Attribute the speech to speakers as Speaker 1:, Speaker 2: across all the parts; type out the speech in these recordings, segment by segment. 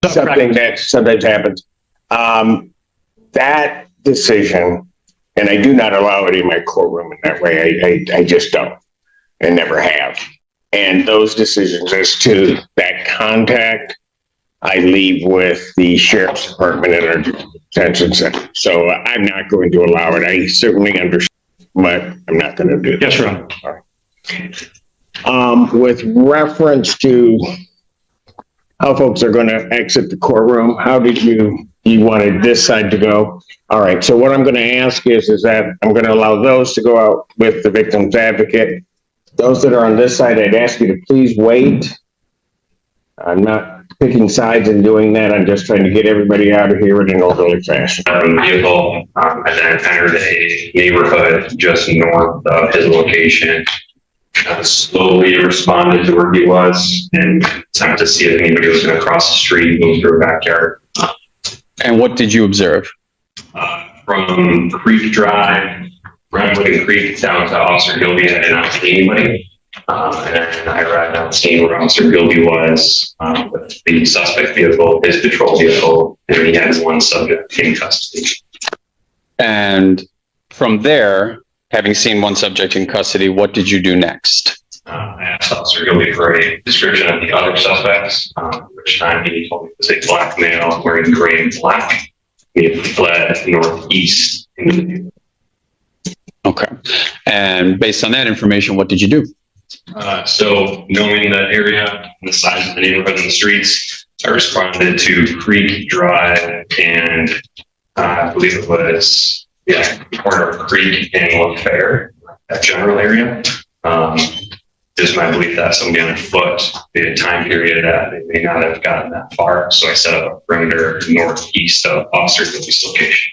Speaker 1: something that sometimes happens. That decision, and I do not allow it in my courtroom in that way. I just don't, and never have. And those decisions as to that contact, I leave with the sheriff's department and our detention center. So I'm not going to allow it. I certainly understand, but I'm not going to do it.
Speaker 2: Yes, Ron.
Speaker 1: All right. With reference to how folks are going to exit the courtroom, how did you wanted this side to go? All right. So what I'm going to ask is that I'm going to allow those to go out with the victim's advocate. Those that are on this side, I'd ask you to please wait. I'm not picking sides and doing that. I'm just trying to get everybody out of here in an orderly fashion.
Speaker 3: Vehicle, I then entered a neighborhood just north of his location. Slowly responded to where he was and attempted to see if anybody was going to cross the street, move through a backyard.
Speaker 4: And what did you observe?
Speaker 3: From Creek Drive, Redwood and Creek down to Officer Gilby, I did not see anybody. And then I arrived on the scene where Officer Gilby was with the suspect vehicle, his patrol vehicle, and he had one subject in custody.
Speaker 4: And from there, having seen one subject in custody, what did you do next?
Speaker 3: I asked Officer Gilby for a description of the other suspects, which time he told me it was a black male wearing gray and black. He had fled northeast.
Speaker 4: Okay. And based on that information, what did you do?
Speaker 3: So knowing the area and the size of the neighborhood and the streets, I responded to Creek Drive and I believe it was, corner of Creek and Love Fair, that general area. Just my belief that somebody on foot, the time period that they may not have gotten that far. So I set up a perimeter northeast of Officer Gilby's location.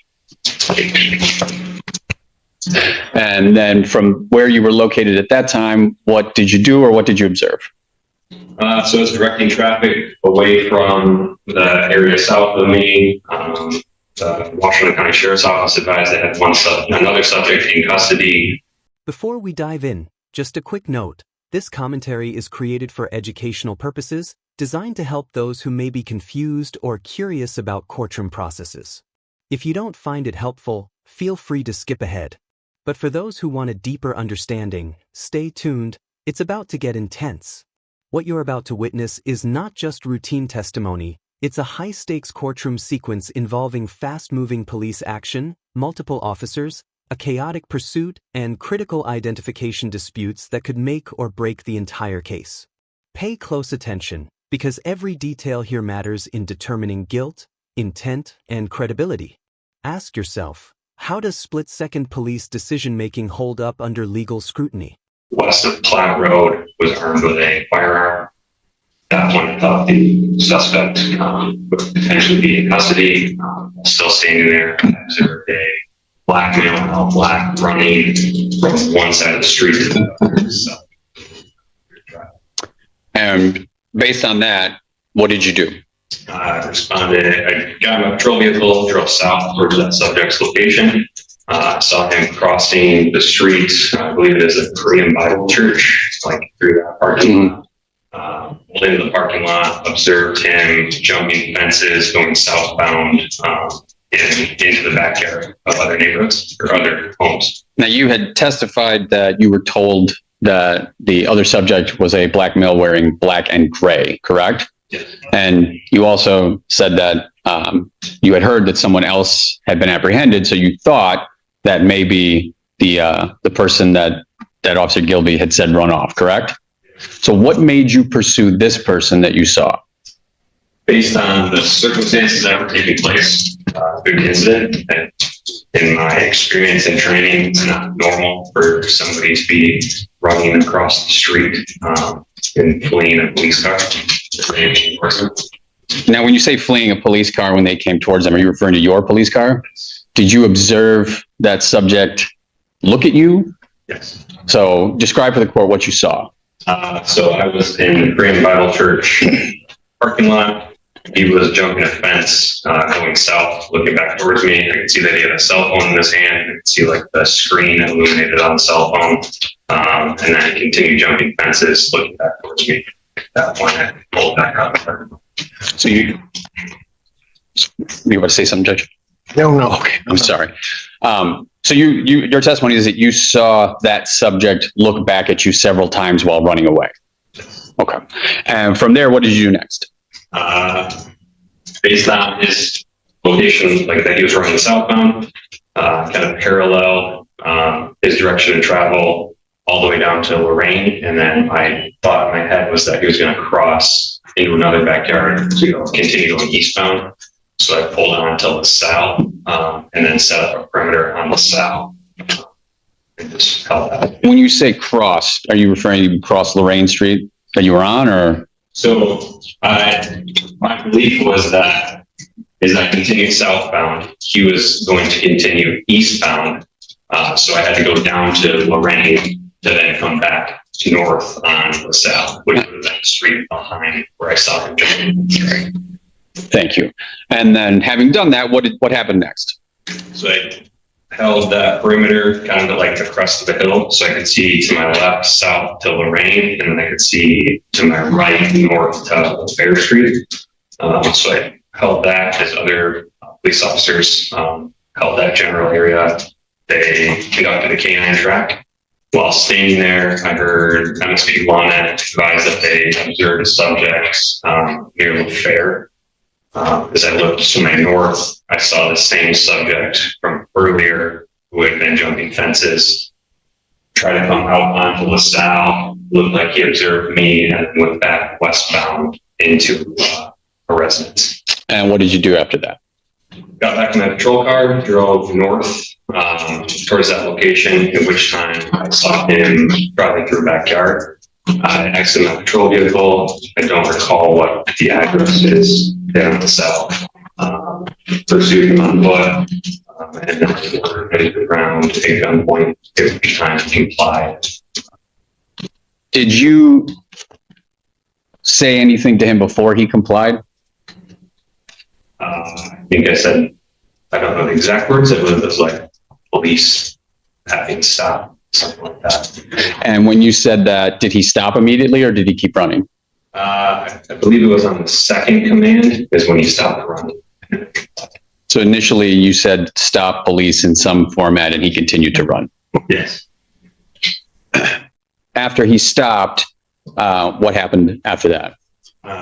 Speaker 4: And then from where you were located at that time, what did you do or what did you observe?
Speaker 3: So it's directing traffic away from the area south of me. The Washington County Sheriff's Office advised they had another subject in custody.
Speaker 5: Before we dive in, just a quick note. This commentary is created for educational purposes, designed to help those who may be confused or curious about courtroom processes. If you don't find it helpful, feel free to skip ahead. But for those who want a deeper understanding, stay tuned. It's about to get intense. What you're about to witness is not just routine testimony, it's a high-stakes courtroom sequence involving fast-moving police action, multiple officers, a chaotic pursuit, and critical identification disputes that could make or break the entire case. Pay close attention, because every detail here matters in determining guilt, intent, and credibility. Ask yourself, how does split-second police decision-making hold up under legal scrutiny?
Speaker 3: West of Platte Road was armed with a firearm. That one thought the suspect would potentially be in custody, still standing there. Observed a black male, all black, running from one side of the street to the other. So.
Speaker 4: And based on that, what did you do?
Speaker 3: I responded, I got my patrol vehicle, drove south towards that subject's location. Saw him crossing the street. I believe it is a Korean Bible church, like through that parking lot. Pulled into the parking lot, observed him jumping fences, going southbound into the backyard of other neighborhoods or other homes.
Speaker 4: Now, you had testified that you were told that the other subject was a black male wearing black and gray, correct?
Speaker 3: Yes.
Speaker 4: And you also said that you had heard that someone else had been apprehended, so you thought that maybe the person that Officer Gilby had said run off, correct? So what made you pursue this person that you saw?
Speaker 3: Based on the circumstances that were taking place, good incident, and in my experience and training, it's not normal for somebody to be running across the street and fleeing a police car.
Speaker 4: Now, when you say fleeing a police car when they came towards them, are you referring to your police car? Did you observe that subject look at you?
Speaker 3: Yes.
Speaker 4: So describe for the court what you saw.
Speaker 3: So I was in the Korean Bible Church parking lot. He was jumping a fence, going south, looking back towards me. I could see that he had a cell phone in his hand. I could see like the screen illuminated on the cell phone. And then he continued jumping fences, looking back towards me. At that point, I pulled back out.
Speaker 4: So you want to say something, Judge?
Speaker 1: No.
Speaker 4: Okay, I'm sorry. So your testimony is that you saw that subject look back at you several times while running away. Okay. And from there, what did you do next?
Speaker 3: Based on his location, like that he was running southbound, kind of parallel his direction of travel all the way down to Lorraine. And then my thought in my head was that he was going to cross into another backyard to continue going eastbound. So I pulled on to LaSalle and then set up a perimeter on LaSalle. And just held that.
Speaker 4: When you say cross, are you referring to cross Lorraine Street that you were on, or?
Speaker 3: So my belief was that as I continued southbound, he was going to continue eastbound. So I had to go down to Lorraine to then come back north on LaSalle, which was that street behind where I saw him jumping.
Speaker 4: Thank you. And then having done that, what happened next?
Speaker 3: So I held that perimeter kind of like the crest of the hill, so I could see to my left, south to Lorraine, and then I could see to my right, north to Fair Street. So I held that as other police officers held that general area. They conducted a canine track. While staying there, I heard MSP Lawnet advise that they observed subjects near the fair. As I looked to my north, I saw the same subject from earlier who had been jumping fences, try to come out onto LaSalle, looked like he observed me, and went back westbound into a residence.
Speaker 4: And what did you do after that?
Speaker 3: Got back in my patrol car, drove north towards that location, at which time I saw him driving through a backyard. I exited my patrol vehicle. I don't recall what the address is down the south. Pursued him on foot, and then I ordered him around a gunpoint, at which time he complied.
Speaker 4: Did you say anything to him before he complied?
Speaker 3: I think I said, I don't know the exact words, it was like police having stopped, something like that.
Speaker 4: And when you said that, did he stop immediately or did he keep running?
Speaker 3: I believe it was on the second command is when he stopped running.
Speaker 4: So initially you said stop police in some format and he continued to run.
Speaker 3: Yes.
Speaker 4: After he stopped, what happened after that?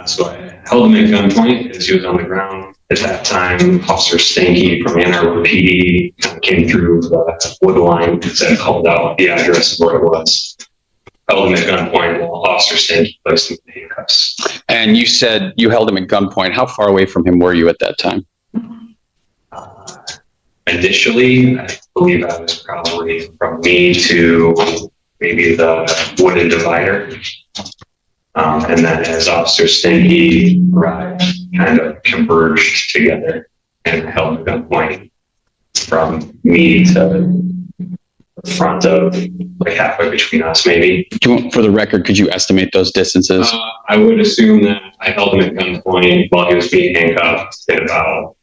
Speaker 3: So I held him at gunpoint as he was on the ground. At that time, Officer Stanky from Ann Arbor PD came through the wood line and called out the address of where it was. Held him at gunpoint while Officer Stanky placed him in handcuffs.
Speaker 4: And you said you held him at gunpoint. How far away from him were you at that time?
Speaker 3: Initially, I believe I was probably from me to maybe the wooden divider. And then as Officer Stanky arrived, kind of converged together and held the gunpoint from me to the front of like halfway between us, maybe.
Speaker 4: For the record, could you estimate those distances?
Speaker 3: I would assume that I held him at gunpoint while he was being handcuffed at about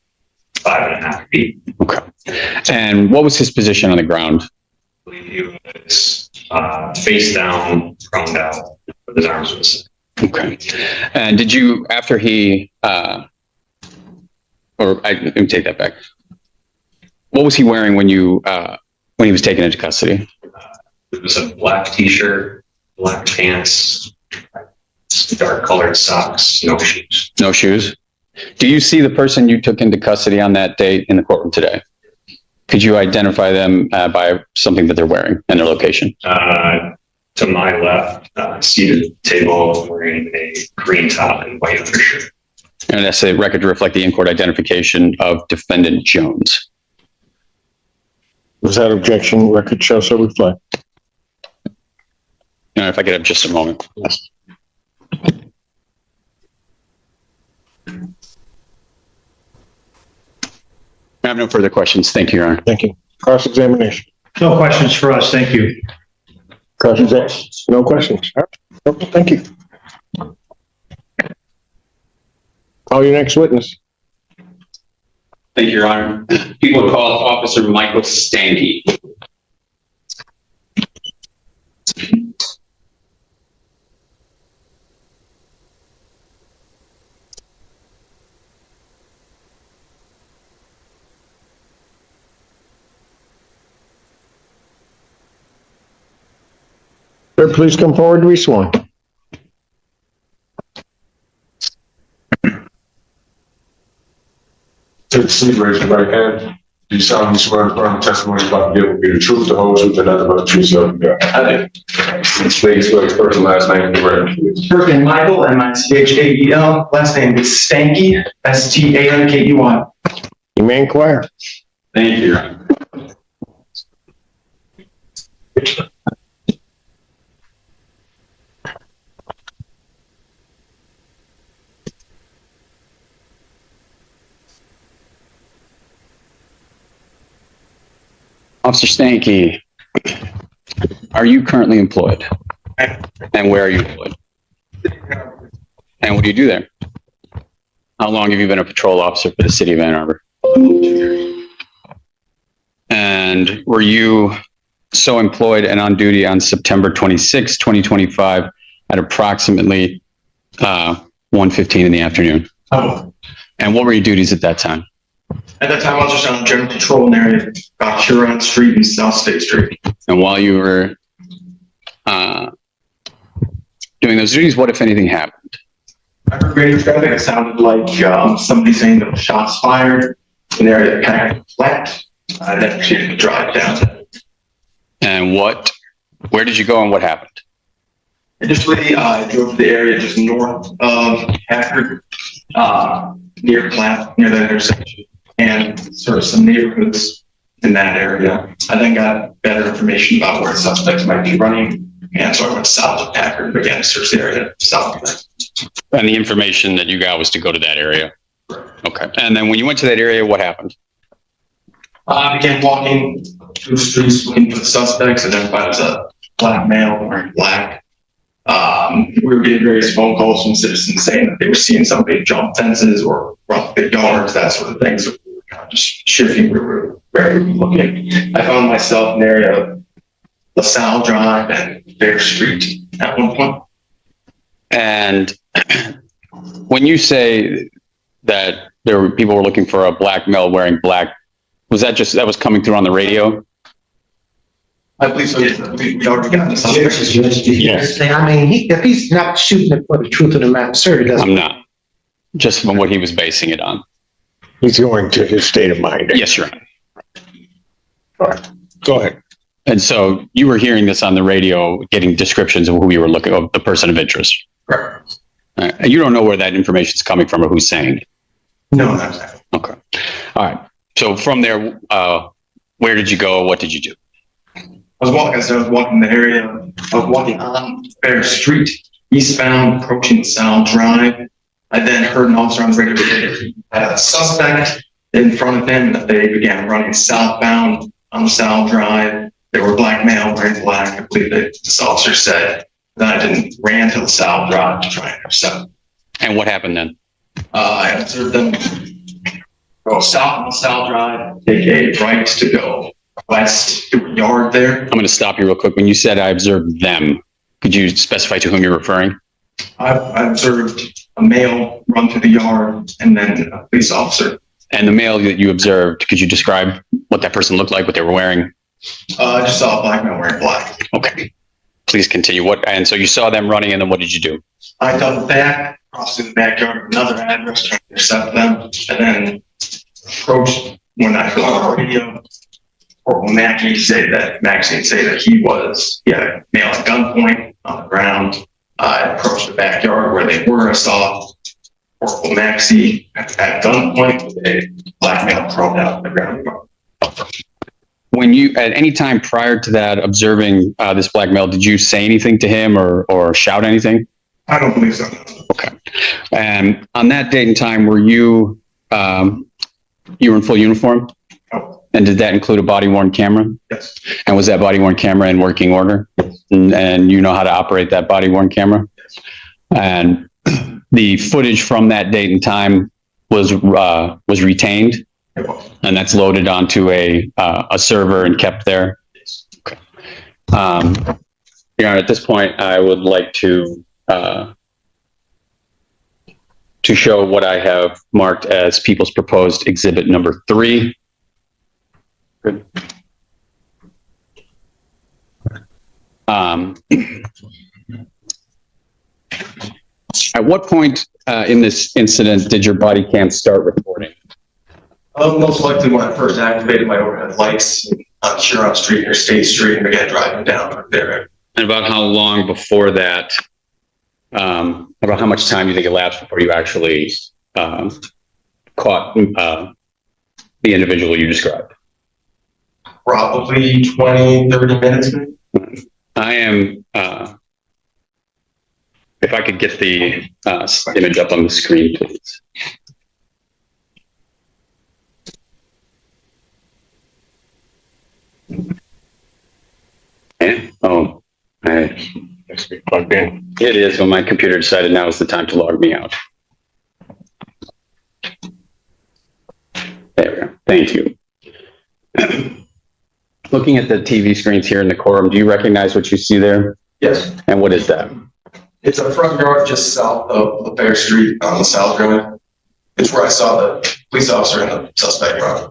Speaker 3: 5.5 feet.
Speaker 4: Okay. And what was his position on the ground?
Speaker 3: I believe he was face down, prone out, with his arms was.
Speaker 4: Okay. And did you, after he, let me take that back. What was he wearing when you, when he was taken into custody?
Speaker 3: It was a black t-shirt, black pants, dark colored socks, no shoes.
Speaker 4: No shoes? Do you see the person you took into custody on that date in the courtroom today? Could you identify them by something that they're wearing and their location?
Speaker 3: To my left, seated at the table, wearing a green top and white undershirt.
Speaker 4: And that's a record to reflect the in-court identification of Defendant Jones.
Speaker 1: Was that objection record show so reflect?
Speaker 4: And if I could have just a moment. I have no further questions. Thank you, Your Honor.
Speaker 1: Thank you. Cross-examination.
Speaker 2: No questions for us. Thank you.
Speaker 1: Cross-examination. No questions. All right. Okay, thank you. Call your next witness.
Speaker 4: Thank you, Your Honor. People call Officer Michael Stanky.
Speaker 1: Sir, please come forward to be sworn.
Speaker 6: Take a seat, raise your right hand. Do you solemnly swear to affirm the testimony you're about to give will be the truth, the whole truth, and nothing but the truth, so help you God? I do. Please spell your first and last name for the record, please.
Speaker 7: First name Michael, M-I-C-H-A-E-L. Last name is Stankey, S-T-A-N-K-E-Y.
Speaker 1: You may inquire.
Speaker 7: Thank you.
Speaker 4: Officer Stankey, are you currently employed? And where are you employed? And what do you do there? How long have you been a patrol officer for the city of Ann Arbor? And were you so employed and on duty on September 26, 2025 at approximately 1:15 in the afternoon?
Speaker 7: Oh,
Speaker 4: And what were your duties at that time?
Speaker 7: at that time, I was just on general patrol in the area, Huron Street and South State Street.
Speaker 4: And while you were doing those duties, what, if anything, happened?
Speaker 7: I heard radio traffic. It sounded like somebody saying there were shots fired in the area that kind of flat. I then proceeded to drive down.
Speaker 4: And where did you go and what happened?
Speaker 7: Initially, I drove to the area just north of Packard, near Platt, near that intersection, and sort of some neighborhoods in that area. I then got better information about where suspects might be running, and so I went south of Packard, began to search the area south of that.
Speaker 4: And the information that you got was to go to that area? Okay. And then when you went to that area, what happened?
Speaker 7: I began walking through the streets looking for the suspects, identified as a black male wearing black. We were getting various phone calls from citizens saying that they were seeing somebody jump fences or run big yards, that sort of thing. So we were kind of just shifting where we were looking. I found myself in the area of LaSalle Drive and Fair Street at one point.
Speaker 4: And when you say that people were looking for a black male wearing black, was that was coming through on the radio?
Speaker 7: I believe so. Yes, we already got the suspects.
Speaker 1: Yes.
Speaker 8: I mean, if he's not shooting it for the truth of the matter, sir, it doesn't.
Speaker 4: I'm not. Just from what he was basing it on.
Speaker 1: He's going to his state of mind.
Speaker 4: Yes, Your Honor.
Speaker 1: All right. Go ahead.
Speaker 4: And so you were hearing this on the radio, getting descriptions of who you were looking of, the person of interest.
Speaker 7: Correct.
Speaker 4: And you don't know where that information is coming from or who's saying it.
Speaker 7: No, not exactly.
Speaker 4: Okay. All right. So from there, where did you go? What did you do?
Speaker 7: I was walking the area. I was walking on Fair Street, eastbound, approaching LaSalle Drive. I then heard an officer on the radio that he had a suspect in front of him, that they began running southbound on LaSalle Drive. They were black male wearing black. I believe that this officer said that I didn't ran to LaSalle Drive to try and intercept.
Speaker 4: And what happened then?
Speaker 7: I observed them go south on LaSalle Drive, take a right to go west to a yard there.
Speaker 4: I'm going to stop you real quick. When you said I observed them, could you specify to whom you're referring?
Speaker 7: I observed a male run through the yard and then a police officer.
Speaker 4: And the male that you observed, could you describe what that person looked like, what they were wearing?
Speaker 7: I just saw a black man wearing black.
Speaker 4: Okay. Please continue. And so you saw them running, and then what did you do?
Speaker 7: I doubled back, crossed through the backyard of another address, trying to intercept them, and then approached when I heard on the radio. Corporal Maxine say that he had a male at gunpoint on the ground. I approached the backyard where they were. I saw Corporal Maxie at gunpoint with a black male thrown out on the ground.
Speaker 4: When you, at any time prior to that, observing this black male, did you say anything to him or shout anything?
Speaker 7: I don't believe so.
Speaker 4: Okay. And on that date and time, were you were in full uniform?
Speaker 7: Oh,
Speaker 4: And did that include a body-worn camera?
Speaker 7: yes.
Speaker 4: And was that body-worn camera in working order? And you know how to operate that body-worn camera? And the footage from that date and time was retained,
Speaker 7: It was.
Speaker 4: and that's loaded onto a server and kept there. Okay. At this point, I would like to show what I have marked as People's Proposed Exhibit number 3. Good. At what point in this incident did your body cam start recording?
Speaker 7: Most likely when I first activated my overhead lights on Huron Street or State Street and began driving down there.
Speaker 4: And about how long before that, about how much time do you think elapsed before you actually caught the individual you described?
Speaker 7: Probably 20, 30 minutes.
Speaker 4: I am, if I could get the image up on the screen, please. Oh,
Speaker 1: Let's be plugged in.
Speaker 4: it is when my computer decided now is the time to log me out. There we go. Thank you. Looking at the TV screens here in the courtroom, do you recognize what you see there?
Speaker 7: Yes.
Speaker 4: And what is that?
Speaker 7: It's a front yard just south of Bear Street on the south road. It's where I saw the police officer and the suspect run.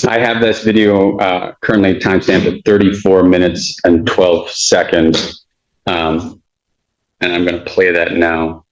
Speaker 4: I have this video currently timestamped at 34 minutes and 12 seconds. And I'm going to play that now.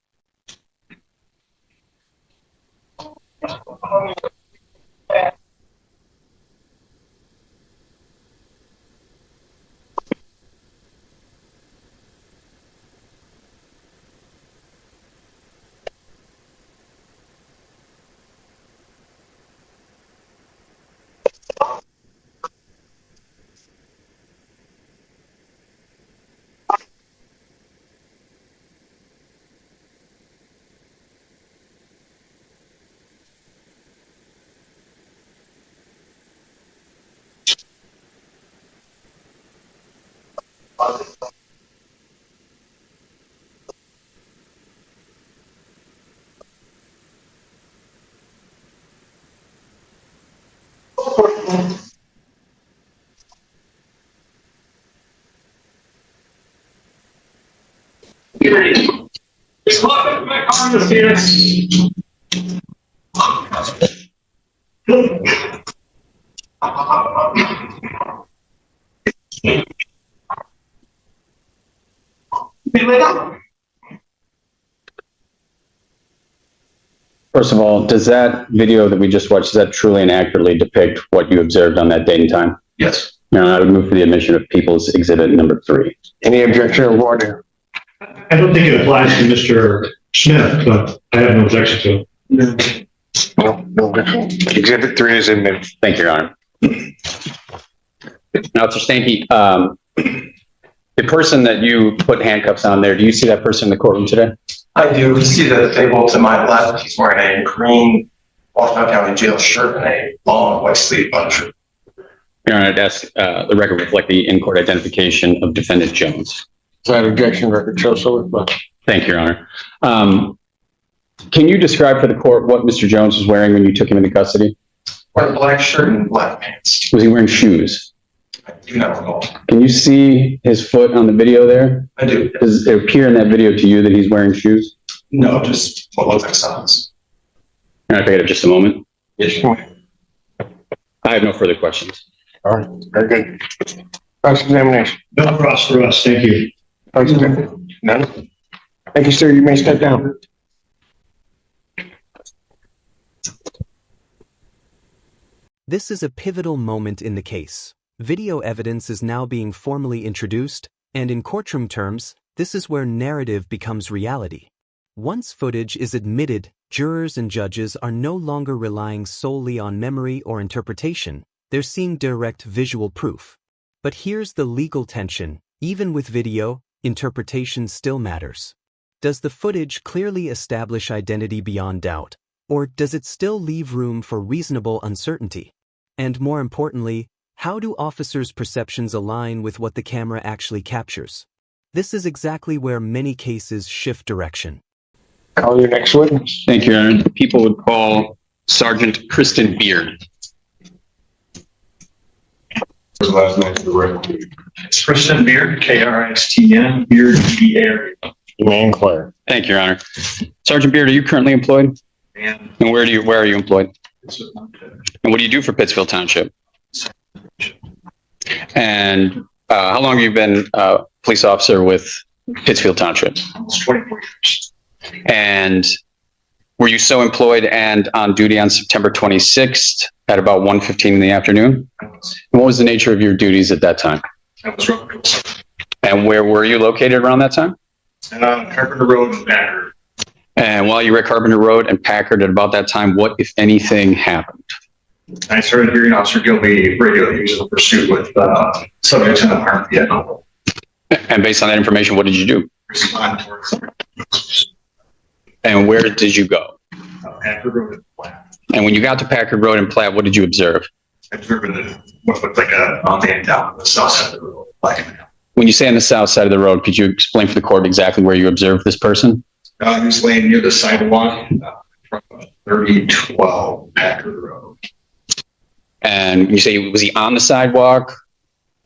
Speaker 2: Just look my car in the stairs.
Speaker 4: First of all, does that video that we just watched, does that truly and accurately depict what you observed on that date and time?
Speaker 7: Yes.
Speaker 4: Now, I would move for the admission of People's Exhibit number 3.
Speaker 1: Any objection or order?
Speaker 2: I don't think it applies to Mr. Smith, but I have no objection to it.
Speaker 1: No. Exhibit 3 is in there.
Speaker 4: Thank you, Your Honor. Now, Mr. Stanky, the person that you put handcuffs on there, do you see that person in the courtroom today?
Speaker 7: I do see the table to my left. He's wearing a green Washington County Jail shirt and a long white sleeve undershirt.
Speaker 4: Your Honor, I'd ask the record reflect the in-court identification of Defendant Jones.
Speaker 1: That objection record shows so.
Speaker 4: Thank you, Your Honor. Can you describe for the court what Mr. Jones was wearing when you took him into custody?
Speaker 7: Wearing a black shirt and black pants.
Speaker 4: Was he wearing shoes?
Speaker 7: I do not recall.
Speaker 4: Can you see his foot on the video there?
Speaker 7: I do.
Speaker 4: Does it appear in that video to you that he's wearing shoes?
Speaker 7: No, just what looks like socks.
Speaker 4: Can I take it up just a moment?
Speaker 7: Yes.
Speaker 4: I have no further questions.
Speaker 1: All right, very good. Cross-examination.
Speaker 2: No cross for us, thank you.
Speaker 1: None? Thank you, sir. You may step down.
Speaker 5: This is a pivotal moment in the case. Video evidence is now being formally introduced, and in courtroom terms, this is where narrative becomes reality. Once footage is admitted, jurors and judges are no longer relying solely on memory or interpretation. They're seeing direct visual proof. But here's the legal tension. Even with video, interpretation still matters. Does the footage clearly establish identity beyond doubt, or does it still leave room for reasonable uncertainty? And more importantly, how do officers' perceptions align with what the camera actually captures? This is exactly where many cases shift direction.
Speaker 1: Call your next witness.
Speaker 4: Thank you, Your Honor. People would call Sergeant Kristen Beard.
Speaker 6: What's the last name for the record?
Speaker 2: It's Christian Beard, K-R-I-S-T-N, Beard, B-E-A-R.
Speaker 1: You may inquire.
Speaker 4: Thank you, Your Honor. Sergeant Beard, are you currently employed?
Speaker 2: And
Speaker 4: And where are you employed?
Speaker 2: it's
Speaker 4: And what do you do for Pittsfield Township? And How long have you been a police officer with Pittsfield Township?
Speaker 7: Almost 24 years.
Speaker 4: And were you so employed and on duty on September 26th at about 1:15 in the afternoon? And what was the nature of your duties at that time?
Speaker 7: I was road patrol.
Speaker 4: And where were you located around that time?
Speaker 7: Carpenter Road and Packard.
Speaker 4: And while you were at Carpenter Road and Packard at about that time, what, if anything, happened?
Speaker 7: I started hearing Officer Gilby radio. He was in pursuit with subjects in the armed vehicle.
Speaker 4: And based on that information, what did you do?
Speaker 7: Respond towards
Speaker 4: And where did you go?
Speaker 7: Packard Road and Platt.
Speaker 4: And when you got to Packard Road and Platt, what did you observe?
Speaker 7: I observed what looked like a man down on the south side of the road. Black man.
Speaker 4: When you say on the south side of the road, could you explain for the court exactly where you observed this person?
Speaker 7: He was laying near the sidewalk from 3012 Packard Road.
Speaker 4: And when you say, was he on the sidewalk?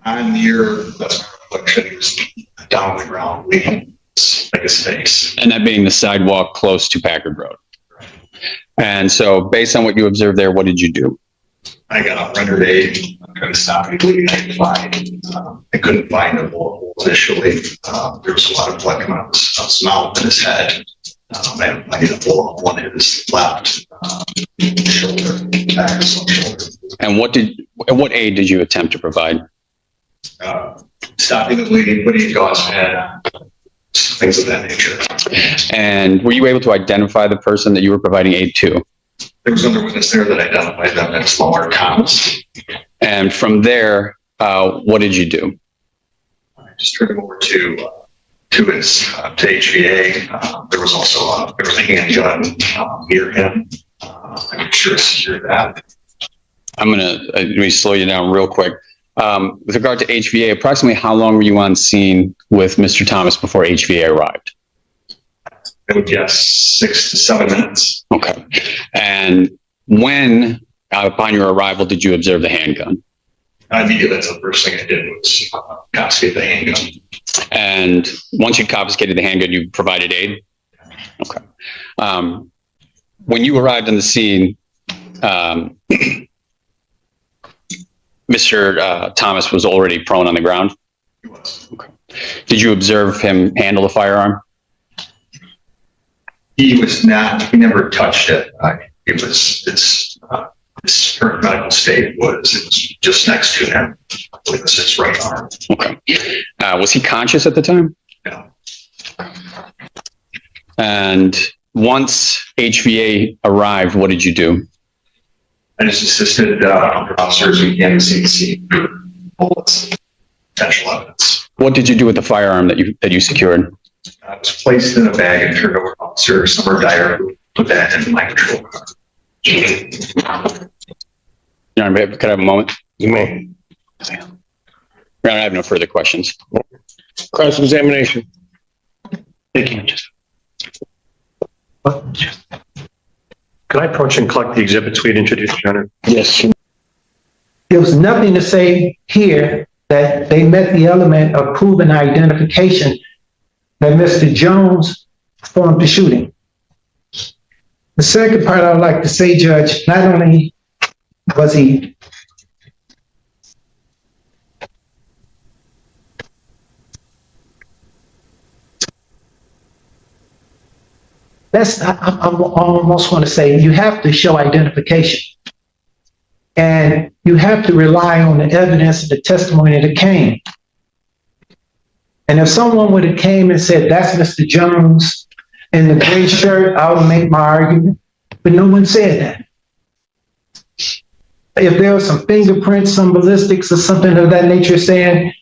Speaker 7: I'm near, that's my reflection, he was down on the ground, leaning like his face.
Speaker 4: And that being the sidewalk close to Packard Road. And so based on what you observed there, what did you do?
Speaker 7: I got up, rendered aid, trying to stop me bleeding. I couldn't find a bullet hole initially. There was a lot of blood coming out of his mouth and his head. I hit a bullet hole in his left shoulder, back of some shoulder.
Speaker 4: And what aid did you attempt to provide?
Speaker 7: Stopping the bleeding, putting gauze pad, things of that nature.
Speaker 4: And were you able to identify the person that you were providing aid to?
Speaker 7: There was another witness there that identified them as smaller Thomas.
Speaker 4: And from there, what did you do?
Speaker 7: I just turned him over to his to HVA. There was also there was a handgun near him. I'm sure secured that.
Speaker 4: I'm let me slow you down real quick. With regard to HVA, approximately how long were you on scene with Mr. Thomas before HVA arrived?
Speaker 7: I would guess 6 to 7 minutes.
Speaker 4: Okay. And when, upon your arrival, did you observe the handgun?
Speaker 7: Immediately, that's the first thing I did was confiscate the handgun.
Speaker 4: And once you confiscated the handgun, you provided aid? Okay. When you arrived on the scene, Mr. Thomas was already prone on the ground?
Speaker 7: He was.
Speaker 4: Okay. Did you observe him handle the firearm?
Speaker 7: He was not, he never touched it. It was, his current medical state was, it was just next to him. I believe it's his right arm.
Speaker 4: Okay. Was he conscious at the time?
Speaker 7: No.
Speaker 4: And once HVA arrived, what did you do?
Speaker 7: I just assisted officers who began to see bullets, potential evidence.
Speaker 4: What did you do with the firearm that you secured?
Speaker 7: It was placed in a bag and turned over to Officer Summer Dyer, who put that in my control car.
Speaker 4: Your Honor, could I have a moment?
Speaker 1: You may.
Speaker 4: Your Honor, I have no further questions.
Speaker 1: Cross-examination.
Speaker 2: Thank you. Could I approach and collect the exhibits we had introduced, Your Honor?
Speaker 1: Yes.
Speaker 8: There was nothing to say here that they met the element of proven identification that Mr. Jones performed the shooting. The second part I would like to say, Judge, not only was he I almost want to say you have to show identification. And you have to rely on the evidence of the testimony that came. And if someone would have came and said, that's Mr. Jones in the gray shirt, I would make my argument. But no one said that. If there was some fingerprints, some ballistics or something of that nature saying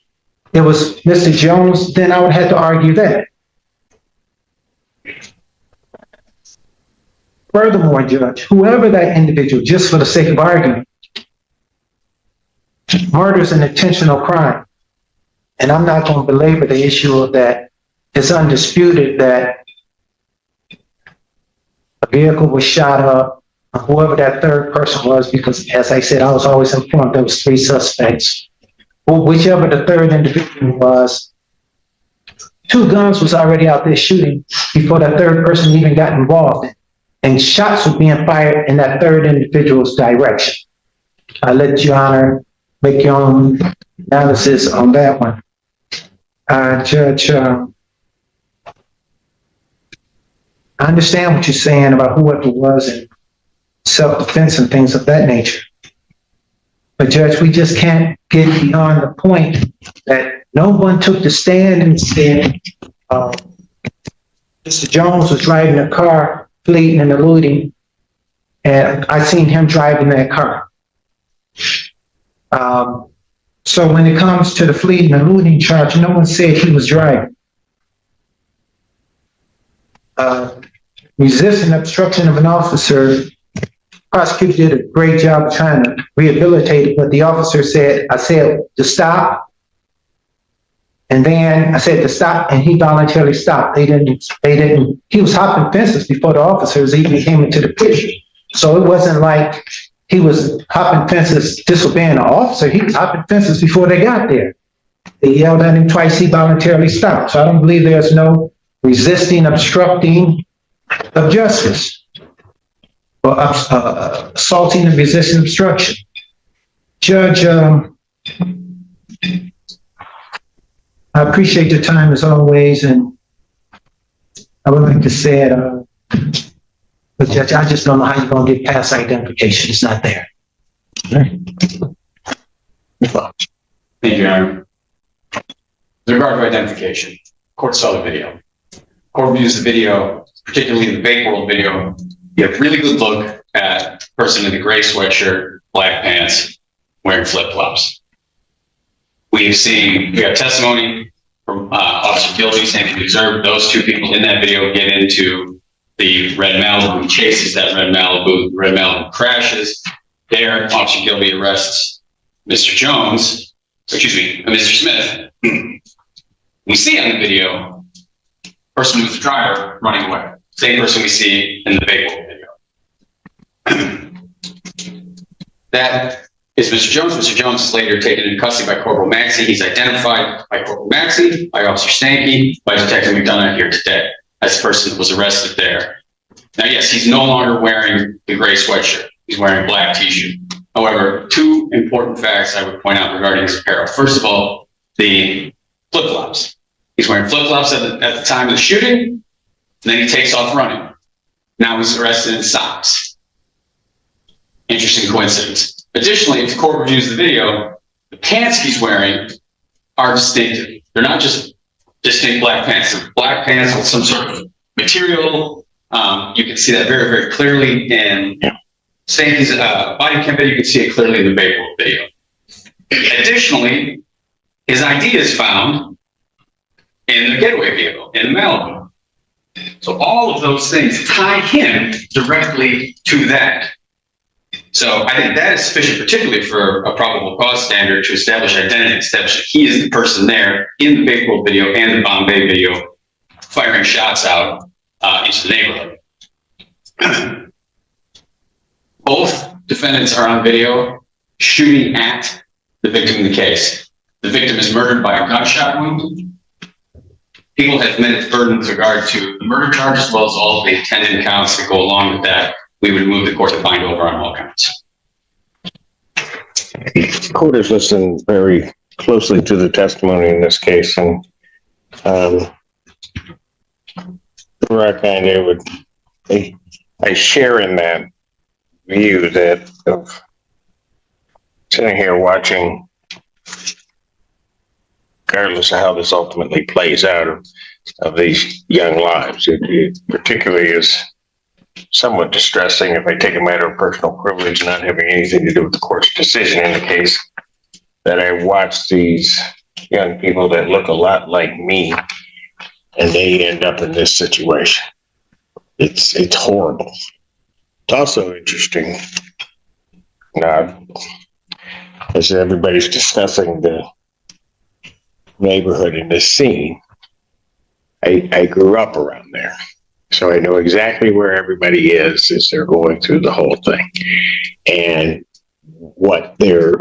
Speaker 8: it was Mr. Jones, then I would have to argue that. Furthermore, Judge, whoever that individual, just for the sake of argument, murder is an intentional crime. And I'm not going to belabor the issue of that. It's undisputed that a vehicle was shot up, whoever that third person was, because as I said, I was always informed there was 3 suspects. Or whichever the third individual was, 2 guns was already out there shooting before that third person even got involved. And shots were being fired in that third individual's direction. I let Your Honor make your own analysis on that one. Judge, I understand what you're saying about whoever it was and self-defense and things of that nature. But Judge, we just can't get beyond the point that no one took the stand and said, Mr. Jones was driving a car, fleeing and eluding, and I seen him driving that car. So when it comes to the fleeing and eluding charge, no one said he was driving. Resisting obstruction of an officer, prosecutor did a great job of trying to rehabilitate it, but the officer said, I said to stop. And then I said to stop, and he voluntarily stopped. They didn't, he was hopping fences before the officers even came into the picture. So it wasn't like he was hopping fences disobeying the officer. He was hopping fences before they got there. They yelled at him twice, he voluntarily stopped. So I don't believe there's no resisting, obstructing of justice, or assaulting and resisting obstruction. Judge, I appreciate your time as always, and I would like to say it, but Judge, I just don't know how you're going to get past identification. It's not there.
Speaker 4: Thank you, Your Honor. With regard to identification, court saw the video. Court views the video, particularly the Bake World video. You have a really good look at the person in the gray sweatshirt, black pants, wearing flip-flops. We have testimony from Officer Gilby saying he observed those two people in that video get into the red Malibu, chases that red Malibu crashes. There, Officer Gilby arrests Mr. Smith. We see on the video, person who's the driver running away. Same person we see in the Bake World video. That is Mr. Jones. Mr. Jones is later taken into custody by Corporal Maxey. He's identified by Corporal Maxey, by Officer Stanky, by Detective McDonough here today as the person that was arrested there. Now, yes, he's no longer wearing the gray sweatshirt. He's wearing a black t-shirt. However, two important facts I would point out regarding his apparel. First of all, the flip-flops. He's wearing flip-flops at the time of the shooting, and then he takes off running. Now he's arrested in socks. Interesting coincidence. Additionally, if the court reviews the video, the pants he's wearing are distinctive. They're not just distinct black pants. They're black pants with some sort of material. You can see that very, very clearly in Stanky's body cam video. You can see it clearly in the Bake World video. Additionally, his ID is found in the getaway vehicle, in the Malibu. So all of those things tie him directly to that. So I think that is sufficient, particularly for a probable cause standard, to establish identity, establish that he is the person there in the Bake World video and the Bombay video, firing shots out into the neighborhood. Both defendants are on video shooting at the victim in the case. The victim is murdered by a gunshot wound. People have met its burden with regard to the murder charge as well as all of the attendant counts that go along with that. We would move the court to bind over on all counts.
Speaker 1: The court has listened very closely to the testimony in this case, and I share in that view that of sitting here watching, regardless of how this ultimately plays out of these young lives, it particularly is somewhat distressing if I take a matter of personal privilege, not having anything to do with the court's decision in the case, that I watch these young people that look a lot like me and they end up in this situation. It's horrible. It's also interesting, as everybody's discussing the neighborhood in this scene, I grew up around there. So I know exactly where everybody is as they're going through the whole thing and what they're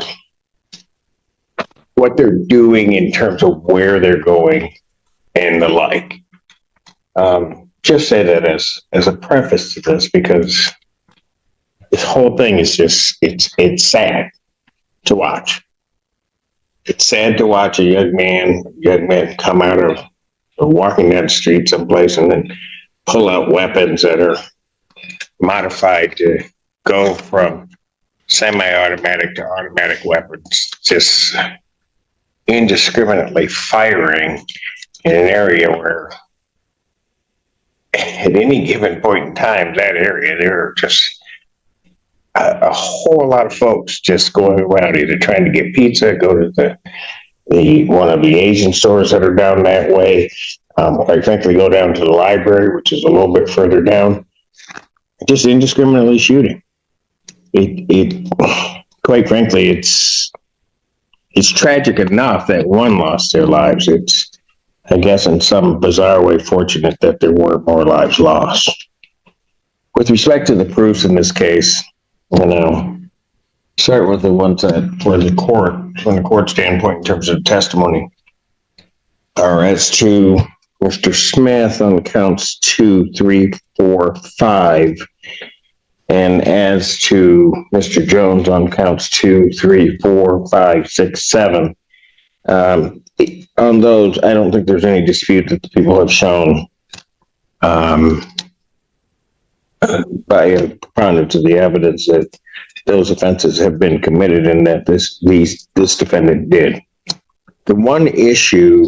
Speaker 1: doing in terms of where they're going and the like. Just say that as a preface to this, because this whole thing is just, it's sad to watch. it's sad to watch a young man come out of, or walking down the street someplace and then pull out weapons that are modified to go from semi-automatic to automatic weapons, just indiscriminately firing in an area where at any given point in time, that area, there are just a whole lot of folks just going around either trying to get pizza, go to the one of the Asian stores that are down that way, quite frankly, go down to the library, which is a little bit further down, just indiscriminately shooting. It quite frankly, it's tragic enough that one lost their lives. It's, I guess, in some bizarre way, fortunate that there weren't more lives lost. With respect to the proofs in this case, start with the ones that were the court, from the court standpoint in terms of testimony, are as to Mr. Smith on counts 2, 3, 4, 5, and as to Mr. Jones on counts 2, 3, 4, 5, 6, 7. On those, I don't think there's any dispute that the people have shown by a preponderance of the evidence that those offenses have been committed and that this defendant did. The one issue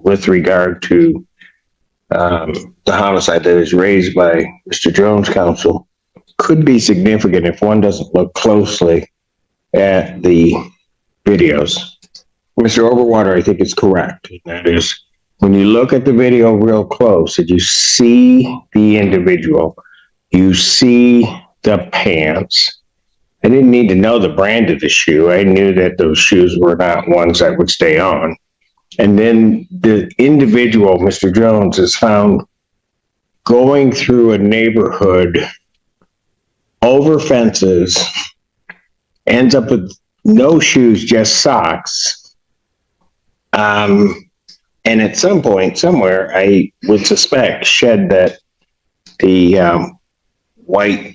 Speaker 1: with regard to the homicide that is raised by Mr. Jones' counsel could be significant if one doesn't look closely at the videos. Mr. Overwater, I think, is correct. That is, when you look at the video real close and you see the individual, you see the pants. I didn't need to know the brand of the shoe. I knew that those shoes were not ones that would stay on. And then the individual, Mr. Jones, is found going through a neighborhood, over fences, ends up with no shoes, just socks. And at some point, somewhere, I would suspect shed that the white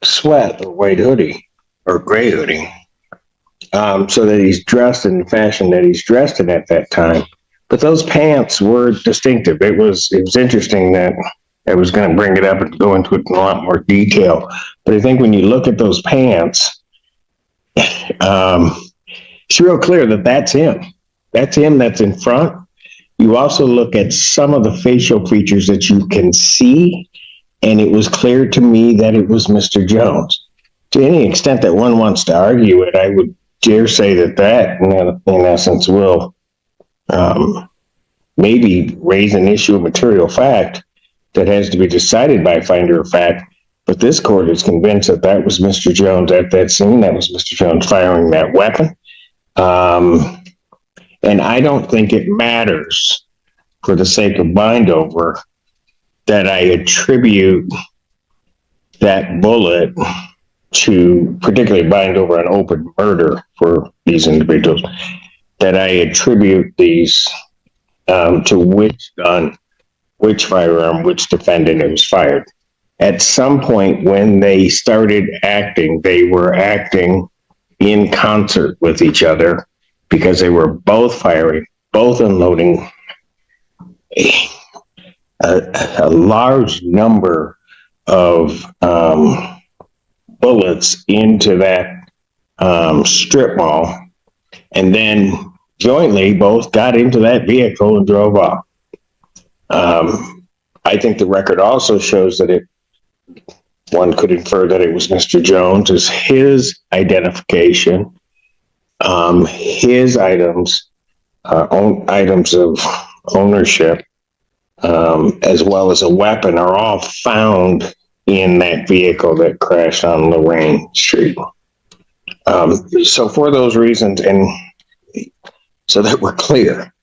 Speaker 1: sweat or white hoodie or gray hoodie, so that he's dressed in the fashion that he's dressed in at that time. But those pants were distinctive. It was interesting that I was going to bring it up and go into it in a lot more detail. But I think when you look at those pants, it's real clear that that's him. That's him that's in front. You also look at some of the facial features that you can see, and it was clear to me that it was Mr. Jones. To any extent that one wants to argue it, I would dare say that in essence will maybe raise an issue of material fact that has to be decided by a finder of fact. But this court is convinced that that was Mr. Jones at that scene. That was Mr. Jones firing that weapon. And I don't think it matters, for the sake of bind over, that I attribute that bullet to, particularly bind over an open murder for these individuals, that I attribute these to which gun, which firearm, which defendant it was fired. At some point when they started acting, they were acting in concert with each other, because they were both firing, both unloading a large number of bullets into that strip mall, and then jointly both got into that vehicle and drove off. I think the record also shows that one could infer that it was Mr. Jones, as his identification, his items of ownership, as well as a weapon, are all found in that vehicle that crashed on Lorraine Street. So for those reasons, and so that we're clear,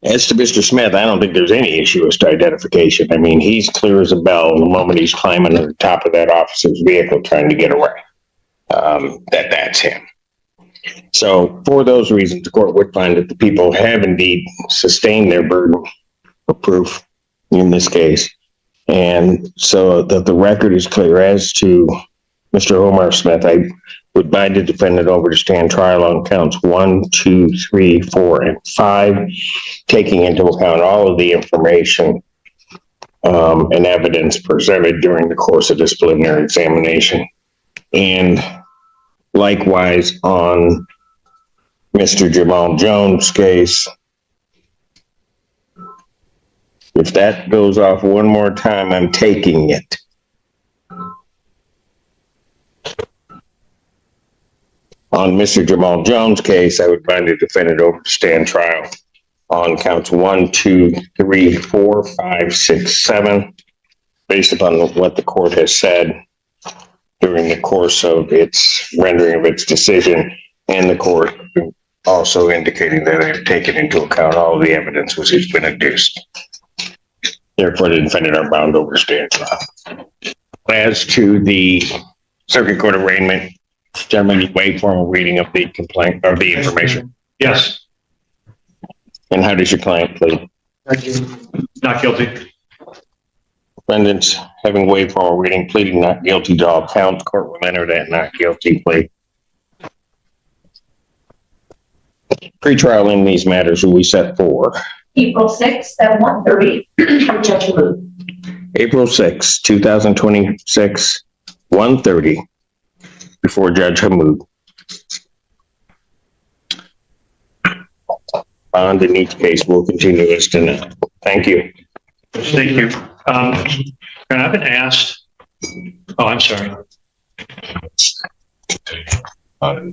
Speaker 1: as to Mr. Smith, I don't think there's any issue as to identification. I mean, he's clear as a bell the moment he's climbing to the top of that officer's vehicle trying to get away. That's him. So for those reasons, the court would find that the people have indeed sustained their burden of proof in this case. And so that the record is clear as to Mr. Omar Smith, I would bind the defendant over to stand trial on counts 1, 2, 3, 4, and 5, taking into account all of the information and evidence presented during the course of this preliminary examination. And likewise on Mr. Jamal Jones' case, if that goes off one more time, I'm taking it. On Mr. Jamal Jones' case, I would bind the defendant over to stand trial on counts 1, 2, 3, 4, 5, 6, 7, based upon what the court has said during the course of its rendering of its decision, and the court also indicating that they have taken into account all the evidence which has been adduced. Therefore, the defendant are bound over to stand trial. As to the circuit court arraignment, gentlemen, you wait for a reading of the complaint, of the information.
Speaker 2: Yes,
Speaker 1: And how does your client plead?
Speaker 2: not guilty.
Speaker 1: Defendants, having waived formal reading, pleading not guilty to all counts, court will enter that not guilty plea. Pretrial in these matters will be set for
Speaker 9: April 6th at 1:30 for Judge Wu.
Speaker 1: April 6, 2026, 1:30 before Judge Hamoud. Bond in each case will continue as to. Thank you.
Speaker 2: Thank you. And I've been asked, oh, I'm sorry.
Speaker 1: Got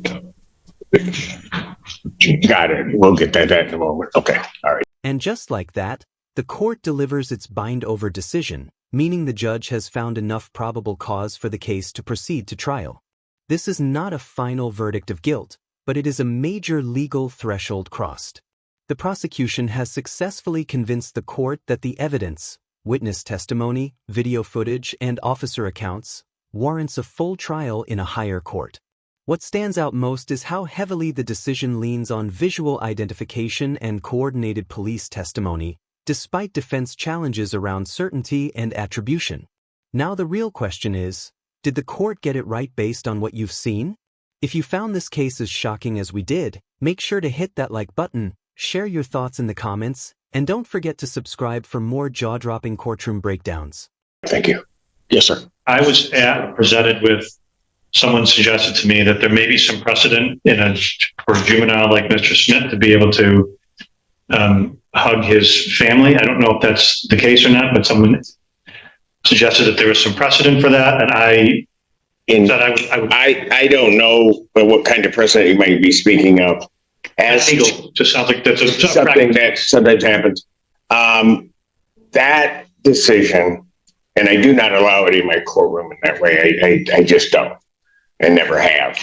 Speaker 1: it. We'll get that in a moment. Okay. All right.
Speaker 5: And just like that, the court delivers its bind-over decision, meaning the judge has found enough probable cause for the case to proceed to trial. This is not a final verdict of guilt, but it is a major legal threshold crossed. The prosecution has successfully convinced the court that the evidence, witness testimony, video footage, and officer accounts, warrants a full trial in a higher court. What stands out most is how heavily the decision leans on visual identification and coordinated police testimony, despite defense challenges around certainty and attribution. Now the real question is, did the court get it right based on what you've seen? If you found this case as shocking as we did, make sure to hit that like button, share your thoughts in the comments, and don't forget to subscribe for more jaw-dropping courtroom breakdowns.
Speaker 1: Thank you. Yes, sir.
Speaker 2: I was presented with, someone suggested to me that there may be some precedent for a juvenile like Mr. Smith to be able to hug his family. I don't know if that's the case or not, but someone suggested that there was some precedent for that, and I
Speaker 1: don't know what kind of precedent you might be speaking of. As
Speaker 2: legal, just sounds like that's
Speaker 1: something that sometimes happens. That decision, and I do not allow it in my courtroom in that way. I just don't, and never have.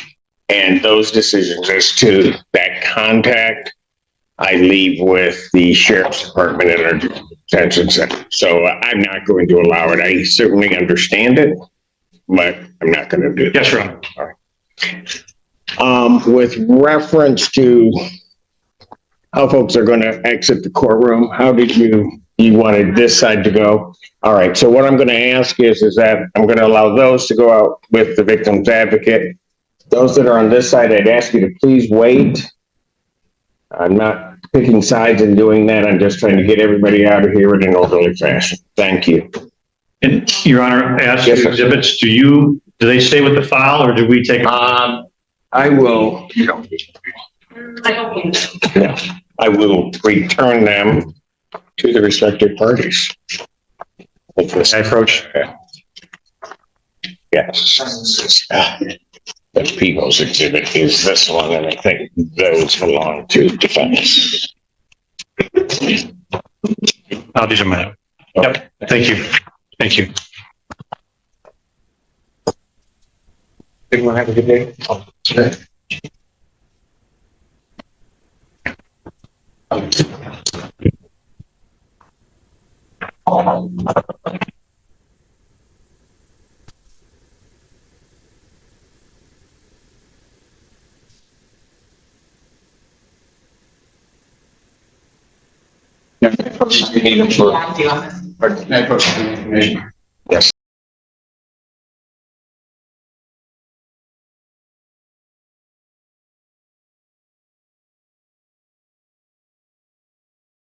Speaker 1: And those decisions as to that contact, I leave with the sheriff's department and our detention center. So I'm not going to allow it. I certainly understand it, but I'm not going to do it.
Speaker 2: Yes, Ron.
Speaker 1: All right. With reference to how folks are going to exit the courtroom, how did you wanted this side to go? All right. So what I'm going to ask is that I'm going to allow those to go out with the victim's advocate. Those that are on this side, I'd ask you to please wait. I'm not picking sides and doing that. I'm just trying to get everybody out of here in an orderly fashion. Thank you.
Speaker 2: And Your Honor, as
Speaker 1: Yes,
Speaker 2: to exhibits, do they stay with the file, or do we take?
Speaker 1: I will.
Speaker 9: I don't think so.
Speaker 1: Yeah, I will return them to the respective parties.
Speaker 2: I approach.
Speaker 1: Yes. The people's exhibit is this one, and I think those belong to defendants.
Speaker 2: Oh, these are mine. Yep. Thank you. Thank you.
Speaker 1: Everyone have a good day.
Speaker 9: Yeah, I do.